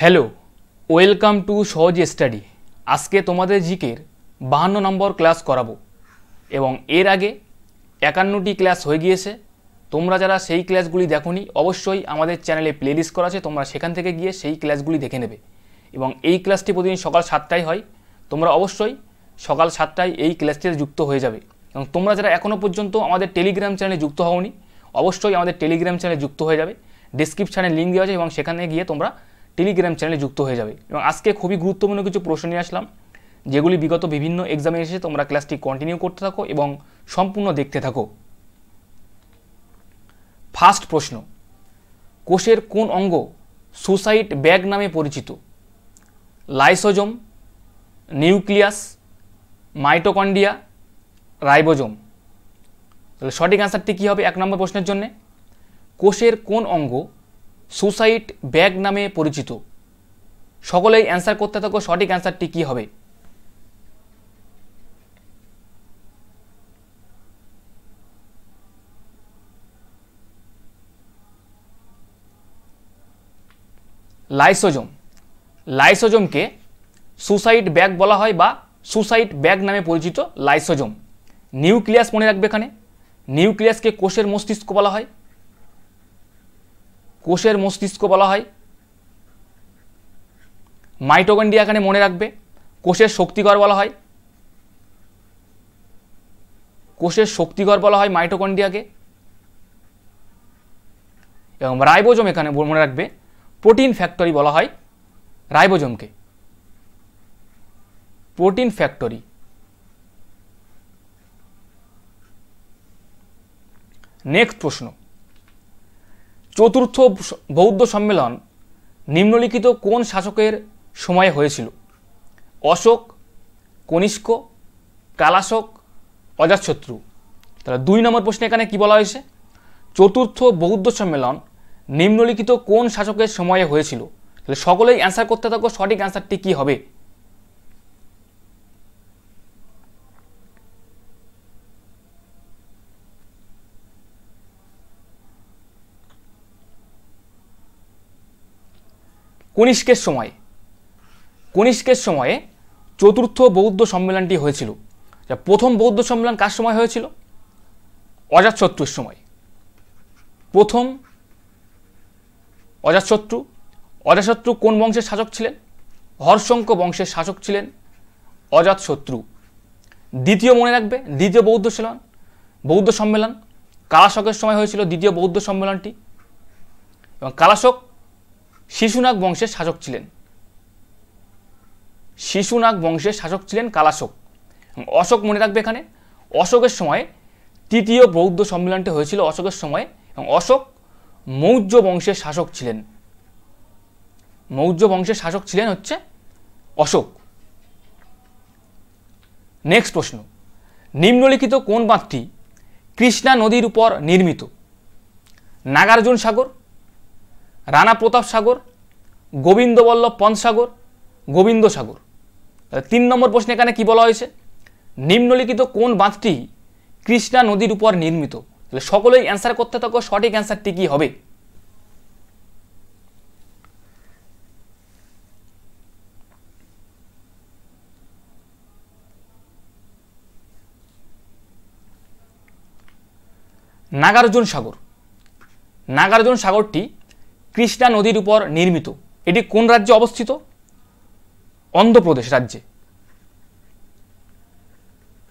Hello, welcome to সহজ study. আজকে তোমাদের জিকের 52 নম্বর ক্লাস করাবো এবং এর আগে 51টি ক্লাস হয়ে গিয়েছে। তোমরা যারা সেই ক্লাসগুলি দেখোনি অবশ্যই আমাদের চ্যানেলে প্লেলিস্ট করা আছে, তোমরা সেখান থেকে গিয়ে সেই ক্লাসগুলি দেখে নেবে। এবং এই ক্লাসটি প্রতিদিন সকাল 7টায় হয়, তোমরা অবশ্যই সকাল 7টায় এই ক্লাসটিতে যুক্ত হয়ে যাবে। এবং তোমরা যারা এখনও পর্যন্ত আমাদের টেলিগ্রাম চ্যানেলে যুক্ত হওনি অবশ্যই আমাদের টেলিগ্রাম চ্যানেলে যুক্ত হয়ে যাবে। ডেসক্রিপশানে লিঙ্ক দেওয়া আছে এবং সেখানে গিয়ে তোমরা টেলিগ্রাম চ্যানেলে যুক্ত হয়ে যাবে। এবং আজকে খুবই গুরুত্বপূর্ণ কিছু প্রশ্ন নিয়ে আসলাম, যেগুলি বিগত বিভিন্ন এক্সামে এসেছে। তোমরা ক্লাসটি কন্টিনিউ করতে থাকো এবং সম্পূর্ণ দেখতে থাকো। ফার্স্ট প্রশ্ন, কোষের কোন অঙ্গ সুসাইট ব্যাগ নামে পরিচিত? Lysosome, nucleus, mitochondria, ribosome. তাহলে সঠিক অ্যান্সারটি কী হবে 1 নম্বর প্রশ্নের জন্য? কোষের কোন অঙ্গ সুসাইট ব্যাগ নামে পরিচিত? সকলেই অ্যান্সার করতে থাকো, সঠিক অ্যান্সারটি কী হবে? লাইসোজোম। লাইসোজোমকে সুসাইট ব্যাগ বলা হয় বা সুসাইট ব্যাগ নামে পরিচিত লাইসোজোম। নিউক্লিয়াস মনে রাখবে, এখানে নিউক্লিয়াসকে কোষের মস্তিষ্ক বলা হয়, কোষের মস্তিষ্ক বলা হয়। মাইটোকন্ড্রিয়া এখানে মনে রাখবে, কোষের শক্তিঘর বলা হয়, কোষের শক্তিঘর বলা হয় মাইটোকন্ড্রিয়াকে। এবং রাইবোজোম এখানে মনে রাখবে, প্রোটিন ফ্যাক্টরি বলা হয় রাইবোজোমকে, প্রোটিন ফ্যাক্টরি। নেক্সট প্রশ্ন, চতুর্থ বৌদ্ধ সম্মেলন নিম্নলিখিত কোন শাসকের সময়ে হয়েছিল? অশোক, কনিষ্ক, কালাশোক, অজাতশত্রু। তাহলে 2 নম্বর প্রশ্নে এখানে কি বলা হয়েছে? চতুর্থ বৌদ্ধ সম্মেলন নিম্নলিখিত কোন শাসকের সময়ে হয়েছিল? তাহলে সকলেই অ্যান্সার করতে থাকো, সঠিক অ্যান্সারটি কি হবে? কনিষ্কের সময়ে। কনিষ্কের সময়ে চতুর্থ বৌদ্ধ সম্মেলনটি হয়েছিল। প্রথম বৌদ্ধ সম্মেলন কার সময় হয়েছিল? অজাতশত্রুর সময়। প্রথম অজাতশত্রু। অজাতশত্রু কোন বংশের শাসক ছিলেন? হর্ষঙ্ক বংশের শাসক ছিলেন অজাতশত্রু। দ্বিতীয় মনে রাখবে, দ্বিতীয় বৌদ্ধ সম্মেলন কালাশোকের সময় হয়েছিল, দ্বিতীয় বৌদ্ধ সম্মেলনটি। এবং কালাশোক শিশুনাগ বংশের শাসক ছিলেন, শিশুনাগ বংশের শাসক ছিলেন কালাশোক। অশোক মনে রাখবে, এখানে অশোকের সময় তৃতীয় বৌদ্ধ সম্মেলনটি হয়েছিল অশোকের সময়। এবং অশোক মৌর্য বংশের শাসক ছিলেন, মৌর্য বংশের শাসক ছিলেন হচ্ছে অশোক। নেক্সট প্রশ্ন, নিম্নলিখিত কোন বাঁধটি কৃষ্ণা নদীর উপর নির্মিত? নাগার্জুন সাগর, রানা প্রতাপ সাগর, গোবিন্দবল্লভ পন্ত সাগর, গোবিন্দ সাগর। 3 নম্বর প্রশ্নে এখানে কি বলা হয়েছে? নিম্নলিখিত কোন বাঁধটি কৃষ্ণা নদীর উপর নির্মিত? তাহলে সকলেই অ্যান্সার করতে থাকো, সঠিক অ্যান্সারটি কি হবে? নাগার্জুন সাগর। নাগার্জুন সাগরটি কৃষ্ণা নদীর উপর নির্মিত। এটি কোন রাজ্যে অবস্থিত? অন্ধ্রপ্রদেশ রাজ্যে।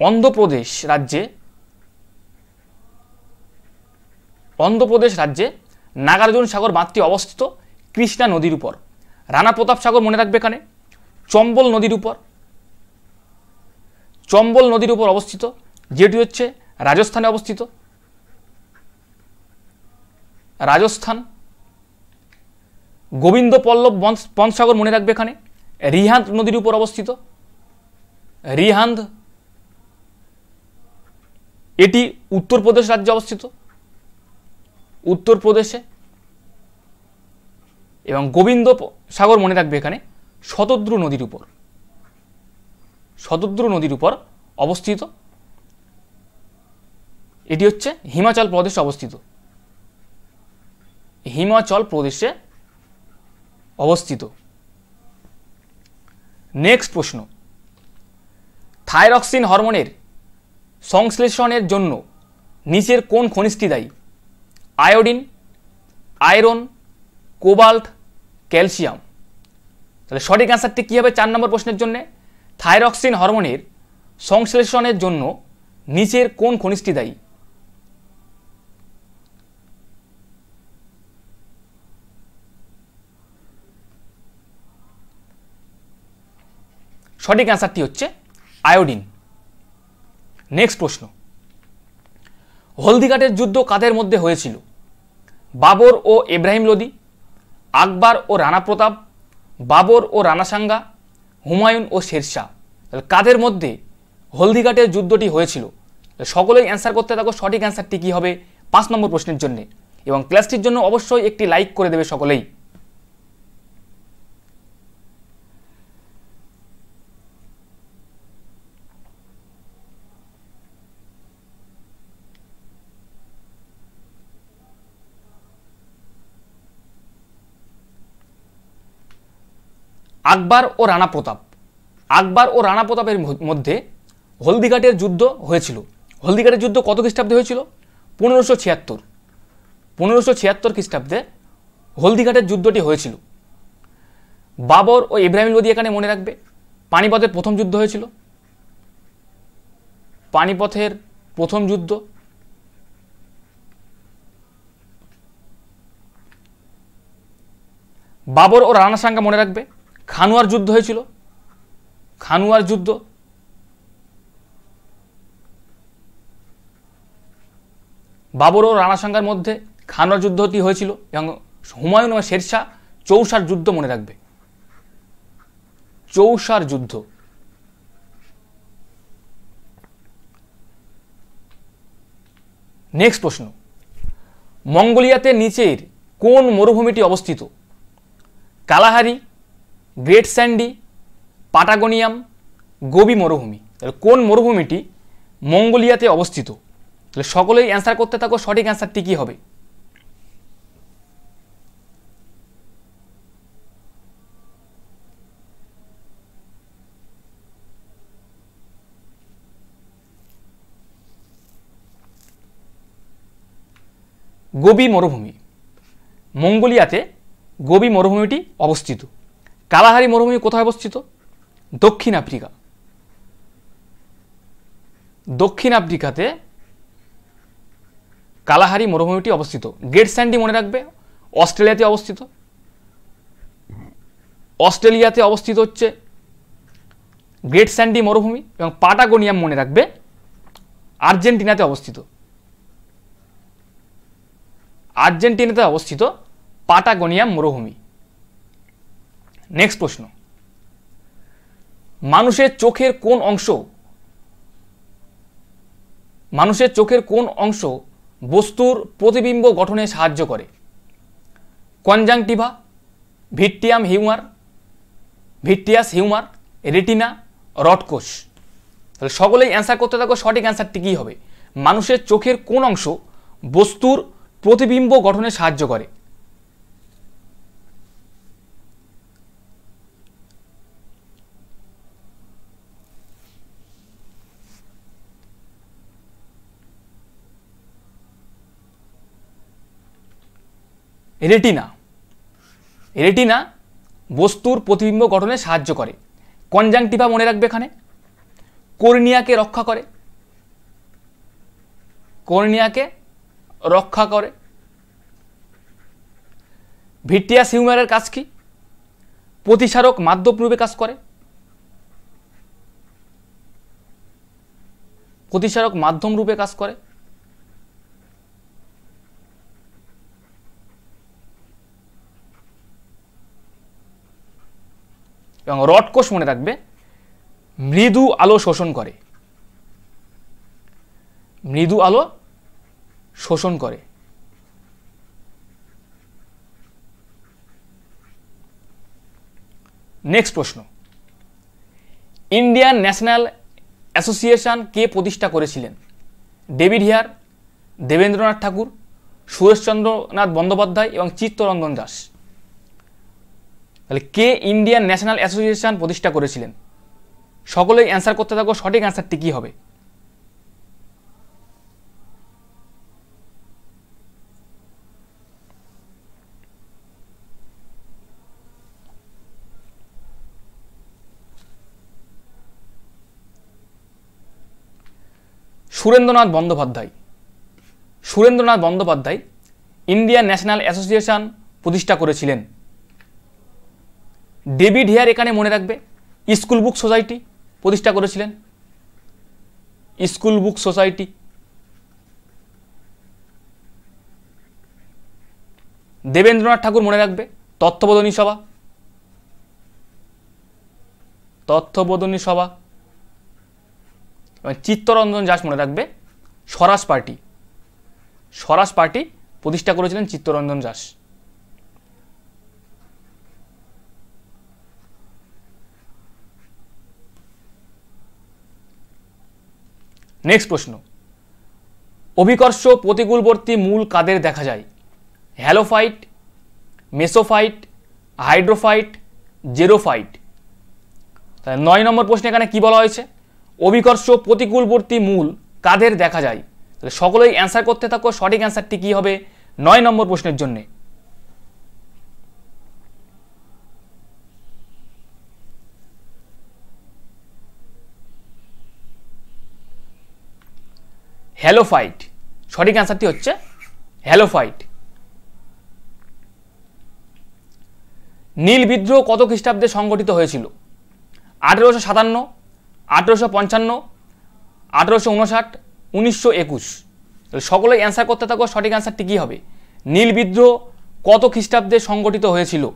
অন্ধ্রপ্রদেশ রাজ্যে, অন্ধ্রপ্রদেশ রাজ্যে নাগার্জুন সাগর বাঁধটি অবস্থিত কৃষ্ণা নদীর উপর। রানা প্রতাপ সাগর মনে রাখবে, এখানে চম্বল নদীর উপর, চম্বল নদীর উপর অবস্থিত, যেটি হচ্ছে রাজস্থানে অবস্থিত, রাজস্থান। গোবিন্দবল্লভ পন্ত সাগর মনে রাখবে, এখানে রিহান্দ নদীর উপর অবস্থিত, রিহান্দ। এটি উত্তরপ্রদেশ রাজ্যে অবস্থিত, উত্তরপ্রদেশে। এবং গোবিন্দ সাগর মনে রাখবে, এখানে শতদ্রু নদীর উপর, শতদ্রু নদীর উপর অবস্থিত। এটি হচ্ছে হিমাচল প্রদেশে অবস্থিত, হিমাচল প্রদেশে অবস্থিত। নেক্সট প্রশ্ন, থাইরক্সিন হরমোনের সংশ্লেষণের জন্য নিচের কোন খনিজটি দায়ী? Iodine, iron, cobalt, calcium. তাহলে সঠিক অ্যান্সারটি কী হবে 4 নম্বর প্রশ্নের জন্য? থাইরক্সিন হরমোনের সংশ্লেষণের জন্য নিচের কোন খনিজটি দায়ী? সঠিক অ্যান্সারটি হচ্ছে আয়োডিন। নেক্সট প্রশ্ন, হলদিঘাটের যুদ্ধ কাদের মধ্যে হয়েছিল? বাবর ও ইব্রাহিম লোদি, আকবর ও রানা প্রতাপ, বাবর ও রানা সাঙ্গা, হুমায়ুন ও শেরশাহ। তাহলে কাদের মধ্যে হলদিঘাটের যুদ্ধটি হয়েছিল? সকলেই অ্যান্সার করতে থাকো সঠিক অ্যান্সারটি কী হবে 5 নম্বর প্রশ্নের জন্য, এবং ক্লাসটির জন্য অবশ্যই একটি লাইক করে দেবে সকলেই। আকবর ও রানা প্রতাপ, আকবর ও রানা প্রতাপের মধ্যে হলদিঘাটের যুদ্ধ হয়েছিল। হলদিঘাটের যুদ্ধ কত খ্রিস্টাব্দে হয়েছিল? 1576। 1576 খ্রিস্টাব্দে হলদিঘাটের যুদ্ধটি হয়েছিল। বাবর ও ইব্রাহিম লোদি এখানে মনে রাখবে। পানিপথের প্রথম যুদ্ধ হয়েছিল, পানিপথের প্রথম যুদ্ধ। বাবর ও রানা সাঙ্গা মনে রাখবে। খানুয়ার যুদ্ধ হয়েছিল, খানুয়ার যুদ্ধ। বাবর ও রানা সাঙ্গার মধ্যে খানুয়ার যুদ্ধটি হয়েছিল, এবং হুমায়ুন ও শেরশাহ চৌসার যুদ্ধ মনে রাখবে, চৌসার যুদ্ধ। নেক্সট প্রশ্ন, মঙ্গোলিয়াতে নিচের কোন মরুভূমিটি অবস্থিত? কালাহারি, গ্রেট স্যান্ডি, পাটাগোনিয়াম, গোবি মরুভূমি। তাহলে কোন মরুভূমিটি মঙ্গোলিয়াতে অবস্থিত? তাহলে সকলেই অ্যান্সার করতে থাকো সঠিক অ্যান্সারটি কী হবে? গোবি মরুভূমি। মঙ্গোলিয়াতে গোবি মরুভূমিটি অবস্থিত। কালাহারি মরুভূমি কোথায় অবস্থিত? দক্ষিণ আফ্রিকা। দক্ষিণ আফ্রিকাতে কালাহারি মরুভূমিটি অবস্থিত। গ্রেট স্যান্ডি মনে রাখবে অস্ট্রেলিয়াতে অবস্থিত। অস্ট্রেলিয়াতে অবস্থিত হচ্ছে গ্রেট স্যান্ডি মরুভূমি, এবং পাটাগোনিয়াম মনে রাখবে আর্জেন্টিনাতে অবস্থিত। আর্জেন্টিনাতে অবস্থিত পাটাগোনিয়াম মরুভূমি। নেক্সট প্রশ্ন, মানুষের চোখের কোন অংশ বস্তুর প্রতিবিম্ব গঠনে সাহায্য করে? Conjunctiva, vitreous humour, retina, rod কোষ। তাহলে সকলেই অ্যান্সার করতে থাকো সঠিক অ্যান্সারটি কী হবে? মানুষের চোখের কোন অংশ বস্তুর প্রতিবিম্ব গঠনে সাহায্য করে? রেটিনা। রেটিনা বস্তুর প্রতিবিম্ব গঠনে সাহায্য করে। কনজাংটিভা মনে রাখবে এখানে কর্নিয়াকে রক্ষা করে, কর্নিয়াকে রক্ষা করে। ভিট্রিয়াস হিউমারের কাজ কি? প্রতিসারক মাধ্যম রূপে কাজ করে, প্রতিসারক মাধ্যম রূপে কাজ করে। এবং রড কোষ মনে রাখবে মৃদু আলো শোষণ করে, মৃদু আলো শোষণ করে। নেক্সট প্রশ্ন, ইন্ডিয়ান ন্যাশনাল অ্যাসোসিয়েশন কে প্রতিষ্ঠা করেছিলেন? ডেভিড হেয়ার, দেবেন্দ্রনাথ ঠাকুর, সুরেশচন্দ্রনাথ বন্দ্যোপাধ্যায় এবং চিত্তরঞ্জন দাস। তাহলে কে ইন্ডিয়ান ন্যাশনাল অ্যাসোসিয়েশন প্রতিষ্ঠা করেছিলেন? সকলেই অ্যান্সার করতে থাকো, সঠিক অ্যান্সারটি কী হবে? Surendranath Bandyopadhyay. Surendranath Bandyopadhyay Indian national association প্রতিষ্ঠা করেছিলেন। ডেভিড হেয়ার এখানে মনে রাখবে স্কুল বুক সোসাইটি প্রতিষ্ঠা করেছিলেন। School book society. Debendranath Thakur মনে রাখবে তত্ত্ববোধিনী সভা। তত্ত্ববোধিনী সভা। চিত্তরঞ্জন দাস মনে রাখবে স্বরাজ পার্টি। স্বরাজ পার্টি প্রতিষ্ঠা করেছিলেন চিত্তরঞ্জন দাস। নেক্সট প্রশ্ন, অভিকর্ষ প্রতিকূলবর্তী মূল কাদের দেখা যায়? Halophyte, mesophyte, hydrophyte, xerophyte. তাহলে 9 নম্বর প্রশ্নে এখানে কি বলা হয়েছে? অভিকর্ষ প্রতিকূলবর্তী মূল কাদের দেখা যায়? তাহলে সকলেই অ্যান্সার করতে থাকো, সঠিক অ্যান্সারটি কী হবে 9 নম্বর প্রশ্নের জন্যে? হ্যালোফাইট। সঠিক অ্যান্সারটি হচ্ছে হ্যালোফাইট। নীল বিদ্রোহ কত খ্রিস্টাব্দে সংগঠিত হয়েছিল? 1857, 1855, 1859, 1921। সকলেই অ্যান্সার করতে থাকো, সঠিক অ্যান্সারটি কী হবে? নীল বিদ্রোহ কত খ্রিস্টাব্দে সংগঠিত হয়েছিল?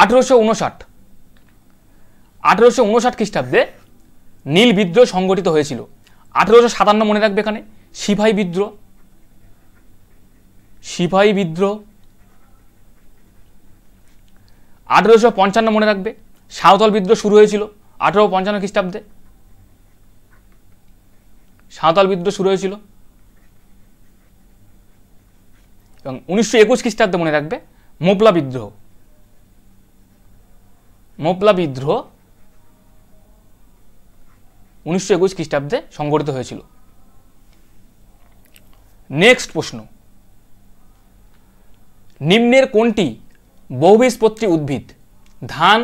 আঠেরোশো উনষাট খ্রিস্টাব্দে নীল বিদ্রোহ সংগঠিত হয়েছিল। 1857 মনে রাখবে এখানে সিপাহী বিদ্রোহ। সিপাহী বিদ্রোহ। 1855 মনে রাখবে সাঁওতাল বিদ্রোহ শুরু হয়েছিল 1855 খ্রিস্টাব্দে। সাঁওতাল বিদ্রোহ শুরু হয়েছিল। এবং 1921 খ্রিস্টাব্দে মনে রাখবে মোপলা বিদ্রোহ। মোপলা বিদ্রোহ 1921 খ্রিস্টাব্দে সংগঠিত হয়েছিল। নেক্সট প্রশ্ন, নিম্নের কোনটি বহুবীজপত্রী উদ্ভিদ? ধান,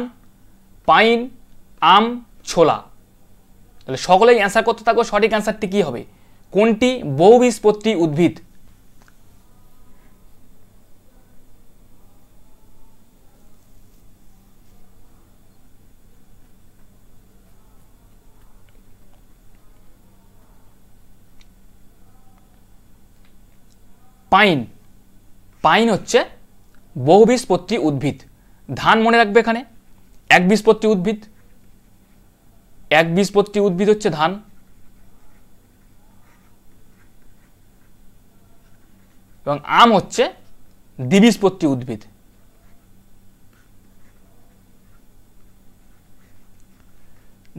পাইন, আম, ছোলা। তাহলে সকলেই অ্যান্সার করতে থাকো, সঠিক অ্যান্সারটি কী হবে? কোনটি বহুবীজপত্রী উদ্ভিদ? পাইন। পাইন হচ্ছে বহুবীজপত্রী উদ্ভিদ। ধান মনে রাখবে এখানে একবীজপত্রী উদ্ভিদ। একবীজপত্রী উদ্ভিদ হচ্ছে ধান। এবং আম হচ্ছে দ্বিবীজপত্রী উদ্ভিদ।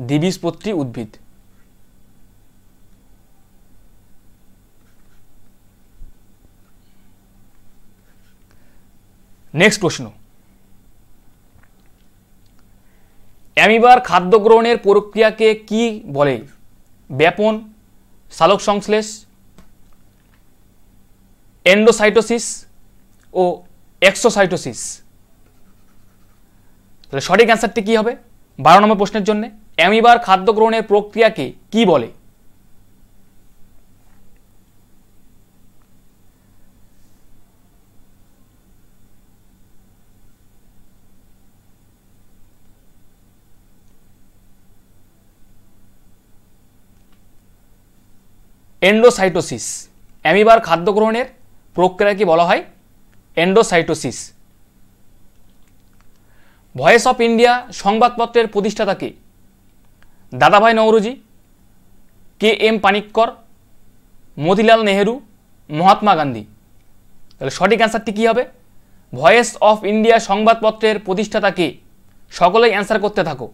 দ্বিবীজপত্রী উদ্ভিদ। নেক্সট প্রশ্ন, অ্যামিবার খাদ্য গ্রহণের প্রক্রিয়াকে কি বলে? ব্যাপন, সালোক সংশ্লেষ, এন্ডোসাইটোসিস ও এক্সোসাইটোসিস। তাহলে সঠিক অ্যান্সারটি কী হবে 12 নম্বর প্রশ্নের জন্য? অ্যামিবার খাদ্য গ্রহণের প্রক্রিয়াকে কি বলে? এন্ডোসাইটোসিস। অ্যামিবার খাদ্য গ্রহণের প্রক্রিয়াকে বলা হয় এন্ডোসাইটোসিস। ভয়েস অফ ইন্ডিয়া সংবাদপত্রের প্রতিষ্ঠাতা কে? দাদাভাই নওরোজি, কে এম পানিক্কর, মতিলাল নেহেরু, মহাত্মা গান্ধী। তাহলে সঠিক অ্যান্সারটি কী হবে ভয়েস অফ ইন্ডিয়া সংবাদপত্রের প্রতিষ্ঠাতা কে? সকলেই অ্যান্সার করতে থাকো।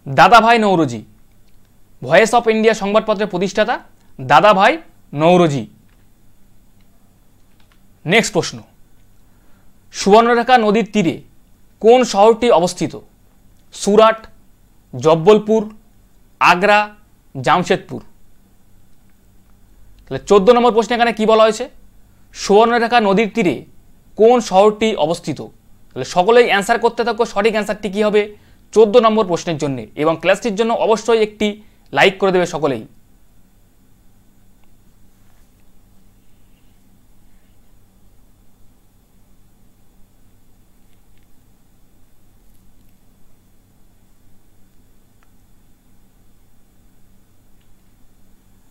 দাদাভাই নৌরোজি। ভয়েস অফ ইন্ডিয়া সংবাদপত্রের প্রতিষ্ঠাতা দাদাভাই নৌরোজি। নেক্সট প্রশ্ন, সুবর্ণরেখা নদীর তীরে কোন শহরটি অবস্থিত? সুরাট, জব্বলপুর, আগ্রা, জামশেদপুর। তাহলে 14 নম্বর প্রশ্ন এখানে কি বলা হয়েছে? সুবর্ণরেখা নদীর তীরে কোন শহরটি অবস্থিত? তাহলে সকলেই অ্যান্সার করতে থাকো। সঠিক অ্যান্সারটি কী হবে 14 নম্বর প্রশ্নের জন্য, এবং ক্লাসটির জন্য অবশ্যই একটি লাইক করে দেবে সকলেই।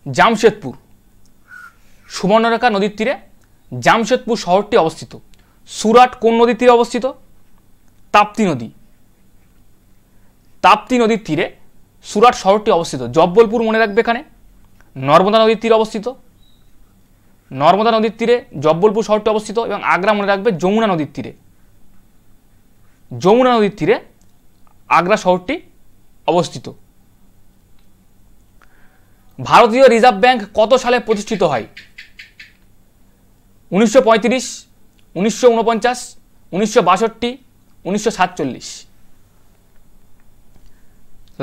জামশেদপুর। সুবর্ণরেখা নদীর তীরে জামশেদপুর শহরটি অবস্থিত। সুরাট কোন নদীর তীরে অবস্থিত? তাপ্তি নদী। তাপ্তি নদীর তীরে সুরাট শহরটি অবস্থিত। জব্বলপুর মনে রাখবে এখানে নর্মদা নদীর তীরে অবস্থিত। নর্মদা নদীর তীরে জব্বলপুর শহরটি অবস্থিত। এবং আগ্রা মনে রাখবে যমুনা নদীর তীরে। যমুনা নদীর তীরে আগ্রা শহরটি অবস্থিত। ভারতীয় রিজার্ভ ব্যাংক কত সালে প্রতিষ্ঠিত হয়? 1935, 1949, 1962, 1947।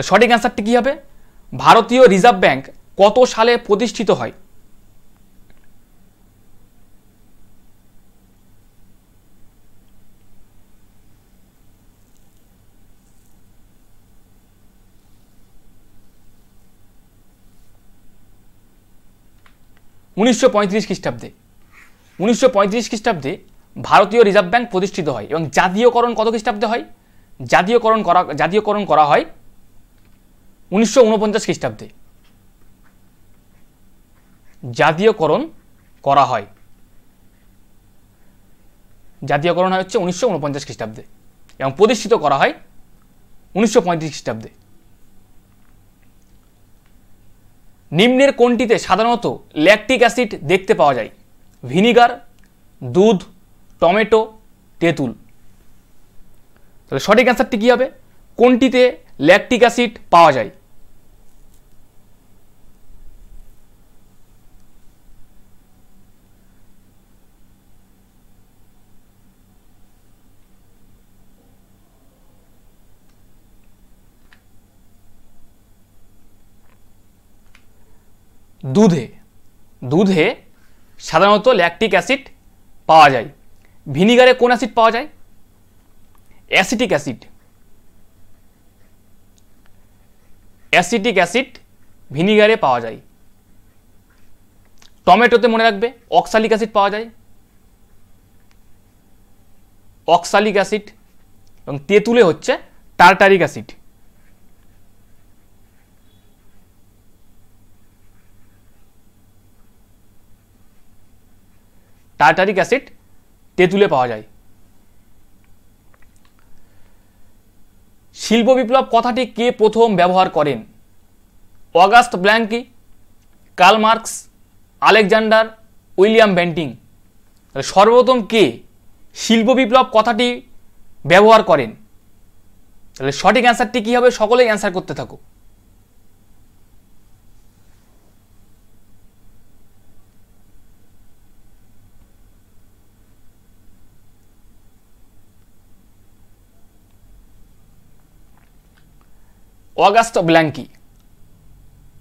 সঠিক অ্যান্সারটি কী হবে? ভারতীয় রিজার্ভ ব্যাংক কত সালে প্রতিষ্ঠিত হয়? উনিশশো খ্রিস্টাব্দে। 1935 খ্রিস্টাব্দে ভারতীয় রিজার্ভ ব্যাংক প্রতিষ্ঠিত হয়। এবং জাতীয়করণ কত খ্রিস্টাব্দে হয়? জাতীয়করণ করা হয় 1949 খ্রিস্টাব্দে। জাতীয়করণ করা হয় হচ্ছে 1949 খ্রিস্টাব্দে, এবং প্রতিষ্ঠিত করা হয় 1935 খ্রিস্টাব্দে। নিম্নের কোনটিতে সাধারণত ল্যাকটিক অ্যাসিড দেখতে পাওয়া যায়? ভিনিগার, দুধ, টমেটো, তেঁতুল। তাহলে সঠিক অ্যান্সারটি কী হবে? কোনটিতে ল্যাকটিক অ্যাসিড পাওয়া যায়? দুধে সাধারণত ল্যাকটিক অ্যাসিড পাওয়া যায়। ভিনিগারে কোন অ্যাসিড পাওয়া যায়? অ্যাসিটিক অ্যাসিড ভিনিগারে পাওয়া যায়। টমেটোতে মনে রাখবে অক্সালিক অ্যাসিড পাওয়া যায়, অক্সালিক অ্যাসিড। এবং তেঁতুলে হচ্ছে টার্টারিক অ্যাসিড। টার্টারিক অ্যাসিড তেঁতুলে পাওয়া যায়। শিল্প বিপ্লব কথাটি কে প্রথম ব্যবহার করেন? Auguste Blanqui, Karl Marx, Alexander, William Bentinck. সর্বপ্রথম কে শিল্প বিপ্লব কথাটি ব্যবহার করেন? তাহলে সঠিক অ্যান্সারটি কী হবে? সকলেই অ্যান্সার করতে থাকো।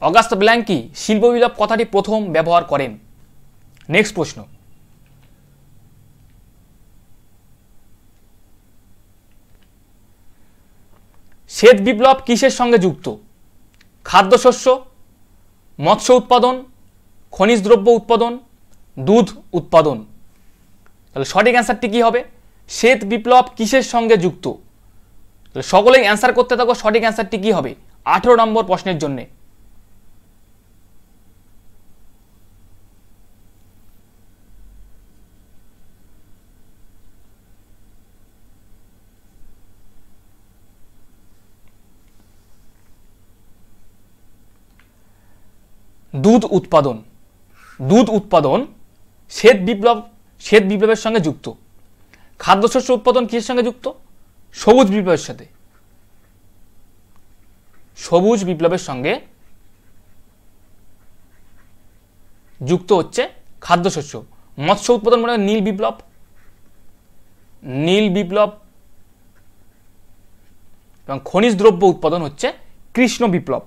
অগাস্ট ব্ল্যাঙ্কি শিল্প বিপ্লব কথাটি প্রথম ব্যবহার করেন। নেক্সট প্রশ্ন, শ্বেত বিপ্লব কিসের সঙ্গে যুক্ত? খাদ্যশস্য, মৎস্য উৎপাদন, খনিজ দ্রব্য উৎপাদন, দুধ উৎপাদন। তাহলে সঠিক অ্যান্সারটি কী হবে? শ্বেত বিপ্লব কিসের সঙ্গে যুক্ত? তাহলে সকলেই অ্যান্সার করতে থাকো। সঠিক অ্যান্সারটি কী হবে 18 নম্বর প্রশ্নের জন্যে? দুধ উৎপাদন। দুধ উৎপাদন শ্বেত বিপ্লবের সঙ্গে যুক্ত। খাদ্যশস্য উৎপাদন কিসের সঙ্গে যুক্ত? সবুজ বিপ্লবের সাথে। সবুজ বিপ্লবের সঙ্গে যুক্ত হচ্ছে খাদ্যশস্য। মৎস্য উৎপাদন মানে নীল বিপ্লব। নীল বিপ্লব। এবং খনিজ দ্রব্য উৎপাদন হচ্ছে কৃষ্ণ বিপ্লব।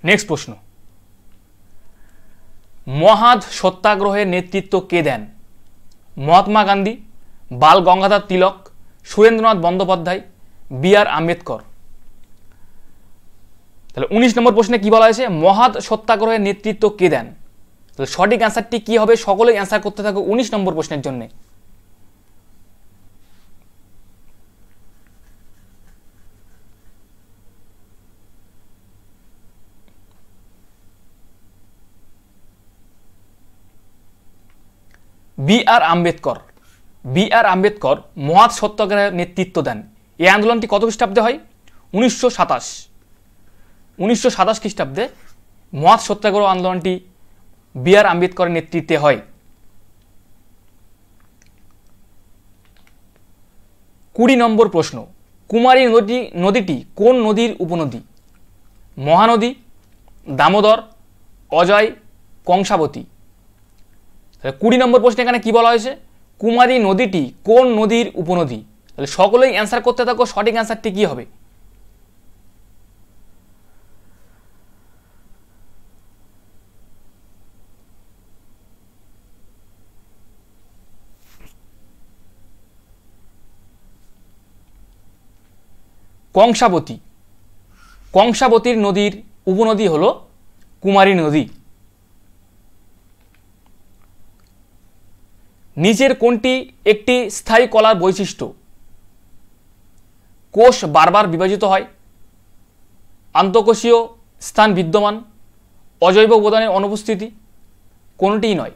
নেক্সট প্রশ্ন, মহাদ সত্যাগ্রহের নেতৃত্ব কে দেন? মহাত্মা গান্ধী, বাল গঙ্গাধর তিলক, সুরেন্দ্রনাথ বন্দ্যোপাধ্যায়, বি.আর. আম্বেদকর। তাহলে 19 নম্বর প্রশ্নে কি বলা হয়েছে? মহাদ সত্যাগ্রহের নেতৃত্ব কে দেন? তাহলে সঠিক অ্যান্সারটি কি হবে? সকলেই অ্যান্সার করতে থাকো 19 নম্বর প্রশ্নের জন্য। বি.আর. আম্বেদকর। বি.আর. আম্বেদকর মহাদ সত্যাগ্রহের নেতৃত্ব দেন। এই আন্দোলনটি কত খ্রিস্টাব্দে হয়? 1927। 1927 খ্রিস্টাব্দে মহাদ সত্যাগ্রহ আন্দোলনটি বি.আর. আম্বেদকরের নেতৃত্বে হয়। 20 নম্বর প্রশ্ন, কুমারী নদীটি কোন নদীর উপনদী? মহানদী, দামোদর, অজয়, কংসাবতী। 20 নম্বর প্রশ্নে এখানে কি বলা হয়েছে? কুমারী নদীটি কোন নদীর উপনদী? তাহলে সকলেই অ্যান্সার করতে থাকো, সঠিক অ্যান্সারটি কি হবে? কংসাবতী। কংসাবতীর নদীর উপনদী হল কুমারী নদী। নিচের কোনটি একটি স্থায়ী কলার বৈশিষ্ট্য? কোষ বারবার বিভাজিত হয়, আন্তঃকোষীয় স্থান বিদ্যমান, অজৈব উপাদানের অনুপস্থিতি, কোনটিই নয়।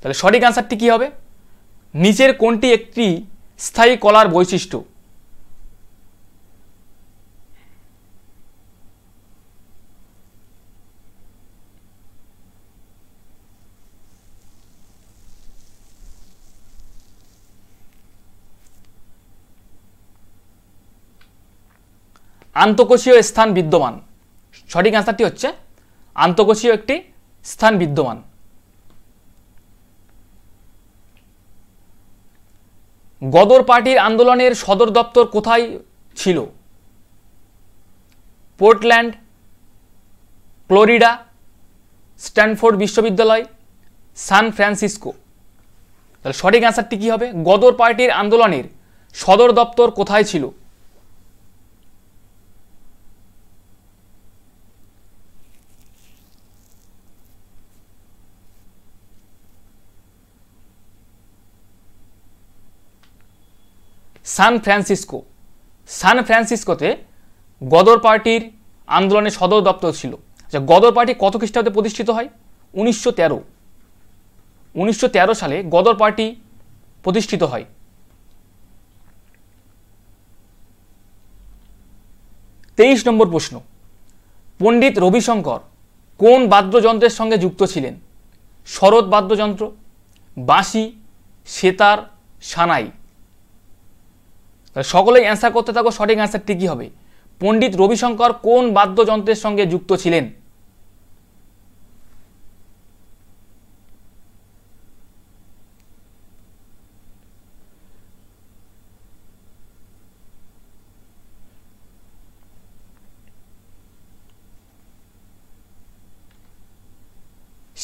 তাহলে সঠিক অ্যান্সারটি কি হবে? নিচের কোনটি একটি স্থায়ী কলার বৈশিষ্ট্য? আন্তঃকোষীয় স্থান বিদ্যমান। সঠিক অ্যান্সারটি হচ্ছে আন্তঃকোষীয় একটি স্থান বিদ্যমান। গদর পার্টির আন্দোলনের সদর দপ্তর কোথায় ছিল? পোর্টল্যান্ড, ফ্লোরিডা, স্ট্যানফোর্ড বিশ্ববিদ্যালয়, সান ফ্রান্সিসকো। তাহলে সঠিক অ্যান্সারটি কি হবে? গদর পার্টির আন্দোলনের সদর দপ্তর কোথায় ছিল? San Francisco. সান ফ্রান্সিসকোতে গদর পার্টির আন্দোলনের সদর দপ্তর ছিল। আচ্ছা, গদর পার্টি কত খ্রিস্টাব্দে প্রতিষ্ঠিত হয়? 1913। 1913 সালে গদর পার্টি প্রতিষ্ঠিত হয়। তেইশ নম্বর প্রশ্ন, পণ্ডিত রবিশঙ্কর কোন বাদ্যযন্ত্রের সঙ্গে যুক্ত ছিলেন? শরৎ বাদ্যযন্ত্র, বাঁশি, সেতার, সানাই। সকলেই অ্যান্সার করতে থাকো, সঠিক অ্যান্সারটি কি হবে? পণ্ডিত রবিশঙ্কর কোন বাদ্যযন্ত্রের সঙ্গে যুক্ত ছিলেন?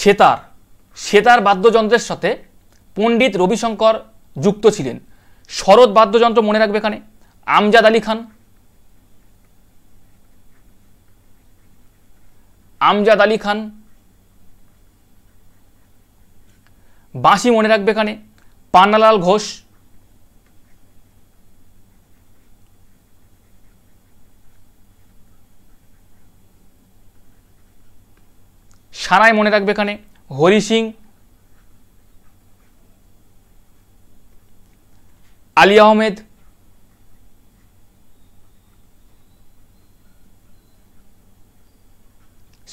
সেতার। সেতার বাদ্যযন্ত্রের সাথে পণ্ডিত রবিশঙ্কর যুক্ত ছিলেন। শরৎ বাদ্যযন্ত্র মনে রাখবে এখানে আমজাদ আলী খান। আমজাদ আলী খান। বাঁশি মনে রাখবে এখানে পান্নালাল ঘোষ। সানাই মনে রাখবে এখানে হরি সিং, আলী আহমেদ,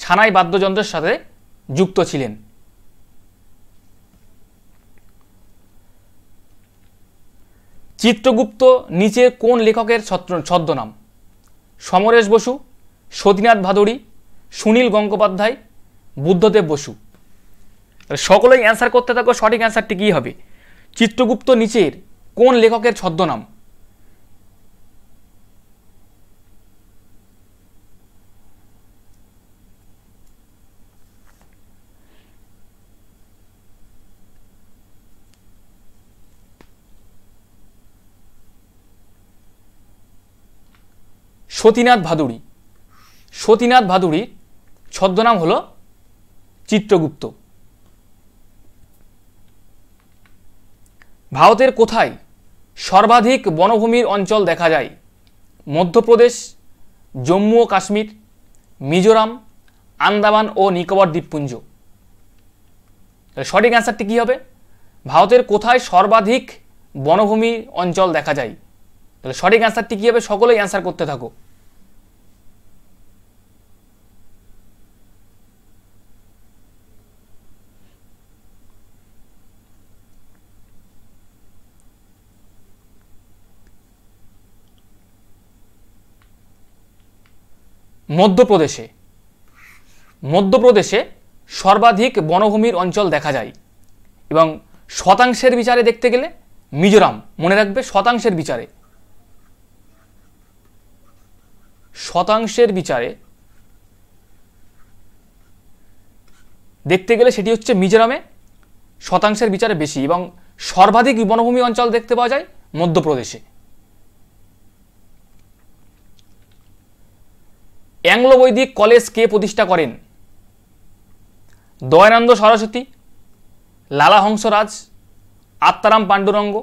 সানাই বাদ্যযন্ত্রের সাথে যুক্ত ছিলেন। চিত্রগুপ্ত নিচের কোন লেখকের ছদ্মনাম? সমরেশ বসু, সতীনাথ ভাদুড়ী, সুনীল গঙ্গোপাধ্যায়, বুদ্ধদেব বসু। সকলেই অ্যান্সার করতে থাকো, সঠিক অ্যান্সারটি কী হবে? চিত্রগুপ্ত নিচের কোন লেখকের ছদ্মনাম? সতীনাথ ভাদুড়ী। সতীনাথ ভাদুড়ীর ছদ্মনাম হল চিত্রগুপ্ত। ভারতের কোথায় সর্বাধিক বনভূমির অঞ্চল দেখা যায়? মধ্যপ্রদেশ, জম্মু ও কাশ্মীর, মিজোরাম, আন্দামান ও নিকোবর দ্বীপপুঞ্জ। সঠিক অ্যান্সারটি কী হবে? ভারতের কোথায় সর্বাধিক বনভূমি অঞ্চল দেখা যায়? তাহলে সঠিক অ্যান্সারটি কী হবে? সকলেই অ্যান্সার করতে থাকো। মধ্যপ্রদেশে। মধ্যপ্রদেশে সর্বাধিক বনভূমির অঞ্চল দেখা যায় এবং শতাংশের বিচারে দেখতে গেলে মিজোরাম মনে রাখবে, শতাংশের বিচারে। শতাংশের বিচারে দেখতে গেলে সেটি হচ্ছে মিজোরামে শতাংশের বিচারে বেশি এবং সর্বাধিক বনভূমি অঞ্চল দেখতে পাওয়া যায় মধ্যপ্রদেশে। অ্যাংলো বৈদিক কলেজ কে প্রতিষ্ঠা করেন? দয়ানন্দ সরস্বতী, লালা হংসরাজ, আত্মারাম পাণ্ডুরঙ্গ,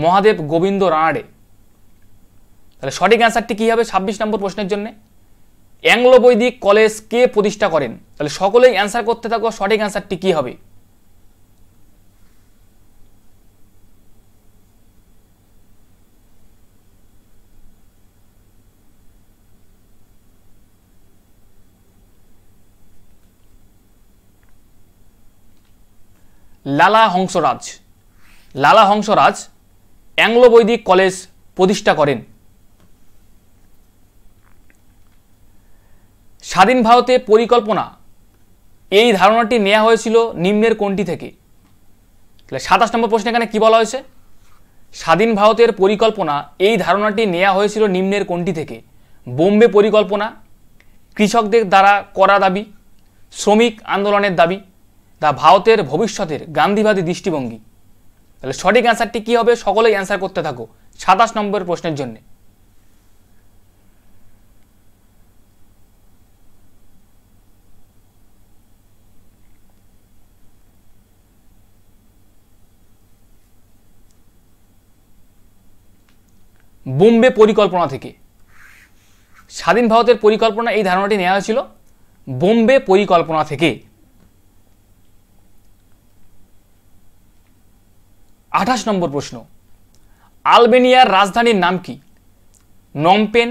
মহাদেব গোবিন্দ রানাডে। তাহলে সঠিক অ্যান্সারটি কী হবে 26 নম্বর প্রশ্নের জন্য? অ্যাংলো বৈদিক কলেজ কে প্রতিষ্ঠা করেন? তাহলে সকলেই অ্যান্সার করতে থাকো, সঠিক অ্যান্সারটি কী হবে? লালা হংসরাজ। লালা হংসরাজ অ্যাংলো বৈদিক কলেজ প্রতিষ্ঠা করেন। স্বাধীন ভারতে পরিকল্পনা এই ধারণাটি নেওয়া হয়েছিল নিম্নের কোনটি থেকে? তাহলে 27 নম্বর প্রশ্ন এখানে কি বলা হয়েছে? স্বাধীন ভারতের পরিকল্পনা এই ধারণাটি নেওয়া হয়েছিল নিম্নের কোনটি থেকে? বোম্বে পরিকল্পনা, কৃষকদের দ্বারা করা দাবি, শ্রমিক আন্দোলনের দাবি, তা ভারতের ভবিষ্যতের গান্ধীবাদী দৃষ্টিভঙ্গি। তাহলে সঠিক অ্যান্সারটি কী হবে? সকলেই অ্যান্সার করতে থাকো 27 নম্বর প্রশ্নের জন্য। বোম্বে পরিকল্পনা থেকে। স্বাধীন ভারতের পরিকল্পনা এই ধারণাটি নেওয়া হয়েছিল বোম্বে পরিকল্পনা থেকে। 28 নম্বর প্রশ্ন, আলবেনিয়ার রাজধানীর নাম কি? Phnom Penh,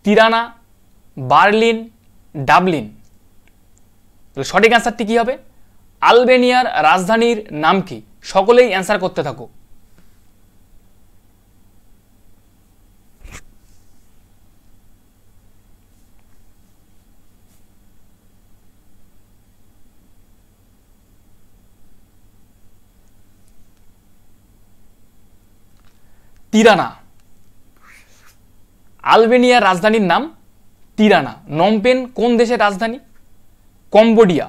Tirana, Berlin, Dublin. সঠিক অ্যান্সারটি কি হবে? আলবেনিয়ার রাজধানীর নাম কি? সকলেই অ্যান্সার করতে থাকো। তিরানা। আলবেনিয়ার রাজধানীর নাম তিরানা। নমপেন কোন দেশের রাজধানী? কম্বোডিয়া।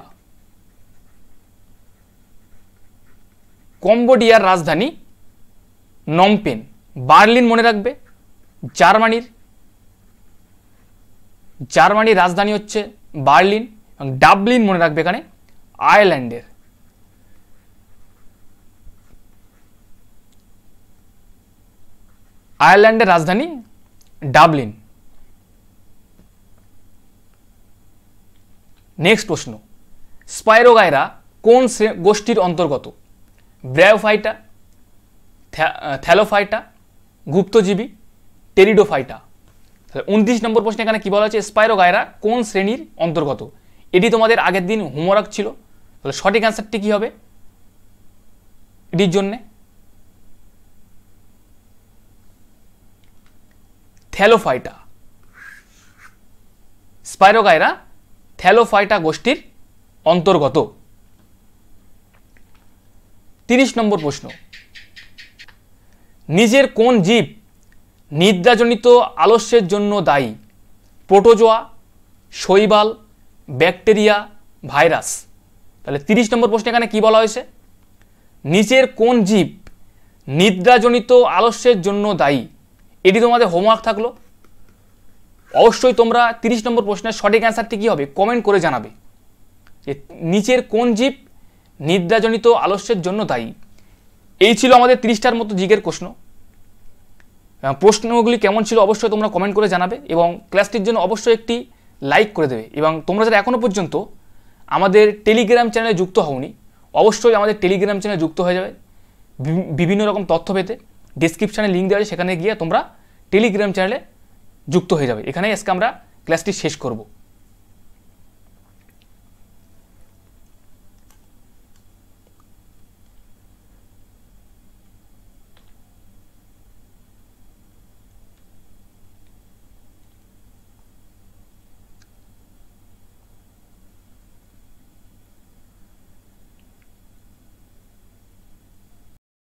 কম্বোডিয়ার রাজধানী নমপেন। বার্লিন মনে রাখবে জার্মানির। জার্মানির রাজধানী হচ্ছে বার্লিন এবং ডাবলিন মনে রাখবে এখানে আয়ারল্যান্ডের। আয়ারল্যান্ডের রাজধানী ডাবলিন। নেক্সট প্রশ্ন, স্পাইরোগাইরা কোন গোষ্ঠীর অন্তর্গত? ব্রায়োফাইটা, থ্যালোফাইটা, গুপ্তজীবী, টেরিডোফাইটা। 29 নম্বর প্রশ্ন এখানে কি বলা হচ্ছে, স্পাইরোগাইরা কোন শ্রেণীর অন্তর্গত? এটি তোমাদের আগের দিন হোমওয়ার্ক ছিল। তাহলে সঠিক অ্যান্সারটি কি হবে এটির জন্যে? থ্যালোফাইটা। স্পাইরোগাইরা থ্যালোফাইটা গোষ্ঠীর অন্তর্গত। 30 নম্বর প্রশ্ন, নিজের কোন জীব নিদ্রাজনিত আলস্যের জন্য দায়ী? প্রোটোজোয়া, শৈবাল, ব্যাকটেরিয়া, ভাইরাস। তাহলে 30 নম্বর প্রশ্ন এখানে কি বলা হয়েছে, নিচের কোন জীব নিদ্রাজনিত আলস্যের জন্য দায়ী? এটি তোমাদের হোমওয়ার্ক থাকলো। অবশ্যই তোমরা 30 নম্বর প্রশ্নের সঠিক অ্যান্সারটি কী হবে কমেন্ট করে জানাবে যে নিচের কোন জীব নিদ্রাজনিত আলস্যের জন্য দায়ী। এই ছিল আমাদের 30টার মতো জিকের প্রশ্ন। প্রশ্নগুলি কেমন ছিল অবশ্যই তোমরা কমেন্ট করে জানাবে এবং ক্লাসটির জন্য অবশ্যই একটি লাইক করে দেবে। এবং তোমরা যারা এখনও পর্যন্ত আমাদের টেলিগ্রাম চ্যানেলে যুক্ত হওনি অবশ্যই আমাদের টেলিগ্রাম চ্যানেলে যুক্ত হয়ে যাবে। বিভিন্ন রকম তথ্য পেতে ডেসক্রিপশানে লিঙ্ক দেওয়া আছে, সেখানে গিয়ে তোমরা টেলিগ্রাম চ্যানেলে যুক্ত হয়ে যাবে। এখানেই আজকে আমরা ক্লাসটি শেষ করব।